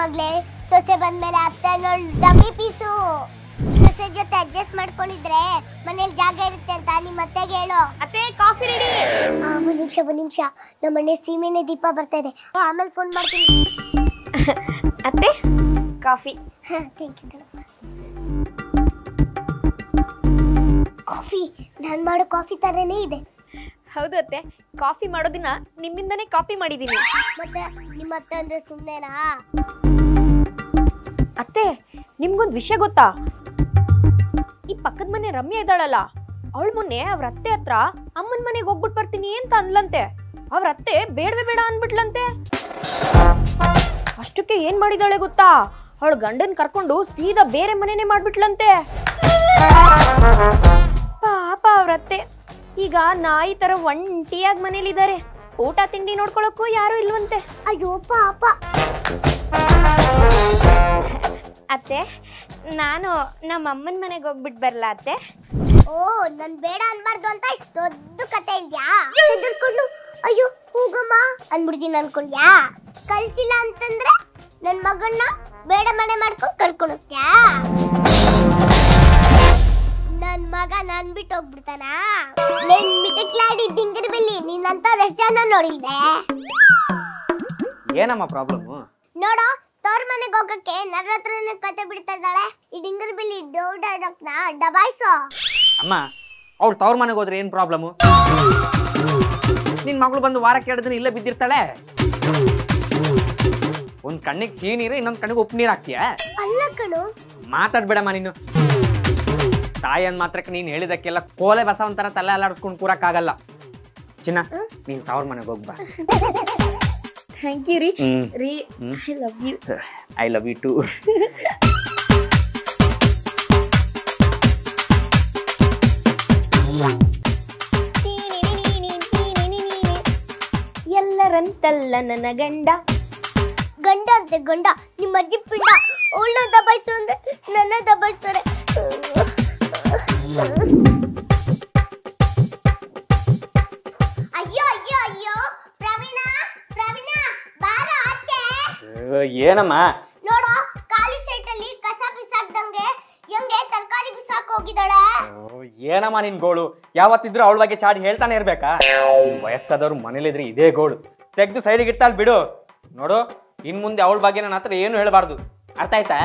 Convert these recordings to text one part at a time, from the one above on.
ಮಗಳೇ ಸೊಸೆ ಬಂದ್ಮೇಲೆ ಅತ್ತೆ ನೋಡ್ ಡಮ್ಮಿ ಪೀಸು. ಸೊಸೆ ಜೊತೆ ಅಡ್ಜಸ್ಟ್ ಮಾಡ್ಕೊಂಡಿದ್ರೆ ಮನೇಲಿ ಜಾಗ ಇರುತ್ತೆ ಅಂತ ನಿಮ್ಮ ಅತ್ತೆಗೆ ಹೇಳು. ಅತ್ತೆ ಕಾಫಿ ರೆಡಿ. ಒಂದ್ ನಿಮಿಷ ನಮ್ಮ ಮನೆ ಸೀಮೆನೆ ದೀಪ ಬರ್ತಾ ಇದೆ, ಆಮೇಲೆ ಫೋನ್ ಮಾಡ್ತೀನಿ. ಅತ್ತೆ ಕಾಫಿ. Thank you. ಕಾಫಿ ನಾನು ಮಾಡೋ ಕಾಫಿ ತರನೇ ಇದೆ. ಹೌದು ಅತ್ತೆ, ಕಾಫಿ ಮಾಡೋದಿನ ನಿಮ್ಮಿಂದನೇ ಕಾಪಿ ಮಾಡಿದೀನಿ. ಮತ್ತೆ ನಿಮ್ಮ ಅತ್ತೆ ಅಂದ್ರೆ ಸುಮ್ಮನೆನಾ? ಅತ್ತೆ ನಿಮ್ಗೊಂದು ವಿಷಯ ಗೊತ್ತಾ? ಈ ಪಕ್ಕದ ಮನೆ ರಮ್ಯಾ ಇದ್ದಾಳಲ್ಲ, ಅವಳು ಮೊನ್ನೆ ಅವ್ರ ಅತ್ತೆ ಹತ್ರ ಅಮ್ಮನ ಮನೆಗೆ ಹೋಗ್ಬಿಟ್ಟು ಬರ್ತೀನಿ ಅಂತ ಅನ್ಲಂತೆ. ಅವ್ರ ಅತ್ತೆ ಬೇಡವೇ ಬೇಡ ಅನ್ಬಿಟ್ಲಂತೆ. ಅಷ್ಟಕ್ಕೆ ಏನ್ ಮಾಡಿದಾಳೆ ಗೊತ್ತಾ? ಅವಳು ಗಂಡನ್ ಕರ್ಕೊಂಡು ಸೀದಾ ಬೇರೆ ಮನೆನೇ ಮಾಡ್ಬಿಟ್ಲಂತೆ. ಪಾಪ ಅವ್ರತ್ತೆ ಈಗ ನಾಯಿ ತರ ಒಂಟಿಯಾಗಿ ಮನೇಲಿದ್ದಾರೆ. ಊಟ ತಿಂಡಿ ನೋಡ್ಕೊಳಕ್ಕೂ ಯಾರು ಇಲ್ವಂತೆ. ಅಯ್ಯೋ ಪಾಪ. ಅತ್ತೆ ನಾನು ನಮ್ಮ ಅಮ್ಮನ ಮನೆಗೆ ಹೋಗ್ಬಿಟ್ಟು ಬರ್ಲಾ ಅತ್ತೆ? ಓ ನನ್ ಬೇಡ ಅನ್ಬಾರ್ದು ಅಂತ ಇಷ್ಟು ದೊಡ್ಡ ಕತೆ ಇದ್ಯಾ? ಹೆದರ್ಕೊಂಡು ಅಯ್ಯೋ ಹೋಗಮ್ಮ ಅನ್ಬಿಡ್ತೀನಿ ಅನ್ಕೊಂಡ್ಯಾ? ಕಲ್ಸಿಲ್ಲ ಅಂತಂದ್ರೆ ನನ್ ಮಗನ್ನ ಬೇಡ ಮನೆ ಮಾಡ್ಕೊಂಡು ಕರ್ಕೊಂಡು ಹೋಗ್ತ್ಯಾ? ನನ್ ಮಗ ನನ್ ಬಿಟ್ಟು ಹೋಗ್ಬಿಡ್ತಾನ? ಮಿಟಕ್ಲಾಡಿ ಡಿಂಗರ್ ಬೆಲ್ಲಿ ನೀನಂತ ಎಷ್ಟು ಜನ ನೋಡಿಲ್ದೆ? ಏನಮ್ಮ ಪ್ರಾಬ್ಲಮ್? ನೋಡೋ ತವ್ರ ಮನೆಗೆ ಹೋಗಕ್ಕೆ ನನ್ನ ಹತ್ರನೇ ಕತೆ ಬಿಡ್ತಾ ಇದ್ದಾಳೆ ಈ ಡಿಂಗರ್ ಬೆಲ್ಲಿ. ಡೌಡಕ್ನ ಡಬಾಯ್ಸೋ. ಅಮ್ಮ ಅವ್ಳು ತವ್ರ ಮನೆಗೆ ಹೋದ್ರೆ ಏನ್ ಪ್ರಾಬ್ಲಮ್? ನಿನ್ ಮಗಳು ಬಂದು ವಾರಕ್ಕೆ 2 ದಿನ ಇಲ್ಲೇ ಬಿದ್ದಿರ್ತಾಳೆ. ಒಂದ್ ಕಣ್ಣಿಗೆ ಸಿಹಿ ನೀರು, ಇನ್ನೊಂದ್ ಕಣ್ಣಿಗೆ ಉಪ್ಪು ನೀರು ಹಾಕ್ತೀಯ? ಅಲ್ಲ ಕಣು. ಮಾತಾಡ್ಬೇಡಮ್ಮ ನೀನು. ತಾಯಿ ಅಂದ್ ಮಾತ್ರಕ್ಕೆ ನೀನ್ ಹೇಳಿದಕ್ಕೆಲ್ಲ ಕೋಲೆ ಬಸ ಒಂಥರ ತಲೆ ಅಲ್ಲಾಡಿಸ್ಕೊಂಡು ಕೂರಕ್ಕಾಗಲ್ಲ. ಚಿನ್ನ ನೀನ್ ತವ್ರ ಮನೆಗೆ ಹೋಗ್ಬಾ. ಥ್ಯಾಂಕ್ ಯು ರೀ. ರೀ I love you. I love you too. ಎಲ್ಲರಂತಲ್ಲ ನನ್ನ ಗಂಡ. ಗಂಡ ಅಂತೆ ಗಂಡ, ನಿಮ್ಮ ಅಜ್ಜಿ ಪಿಂಡ. ಅವಳನ್ನ ದಬಾಯಿಸು ಅಂದ್ರೆ ನನ್ನ ದಬಾಯಿಸ್ತಾರೆ. ಅಯ್ಯೋ ಅಯ್ಯೋ ಅಯ್ಯೋ ಪ್ರವೀಣ ಪ್ರವೀಣ ಬಾರ ಆಚೆ. ಏನಮ್ಮ? ನೋಡೋ ಖಾಲಿ ಸೈಟಲ್ಲಿ ಕಸ ಬಿಸಾಕ್ದಂಗೆ ಹೆಂಗೆ ತರಕಾರಿ ಬಿಸಾಕ್ ಹೋಗಿದ್ದಾಳೆ. ಏನಮ್ಮ ನಿನ್ ಗೋಳು? ಯಾವತ್ತಿದ್ರು ಅವಳ ಬಗ್ಗೆ ಚಾಡಿ ಹೇಳ್ತಾನೆ ಇರ್ಬೇಕಾ? ವಯಸ್ಸಾದವ್ರು ಮನೇಲಿದ್ರೆ ಇದೇ ಗೋಳು. ತೆಗ್ದು ಸೈಡಿಗೆ ಇಟ್ಟಾಲ್ ಬಿಡು. ನೋಡು ಇನ್ ಮುಂದೆ ಅವಳ ಬಗ್ಗೆ ನನ್ನ ಹತ್ರ ಏನು ಹೇಳ್ಬಾರ್ದು, ಅರ್ಥ ಆಯ್ತಾ?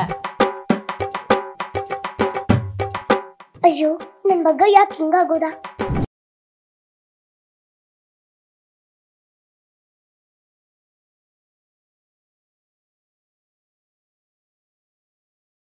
ಅಯ್ಯೋ ನನ್ ಮಗ ಯಾಕೆ ಹಿಂಗಾಗೋದ?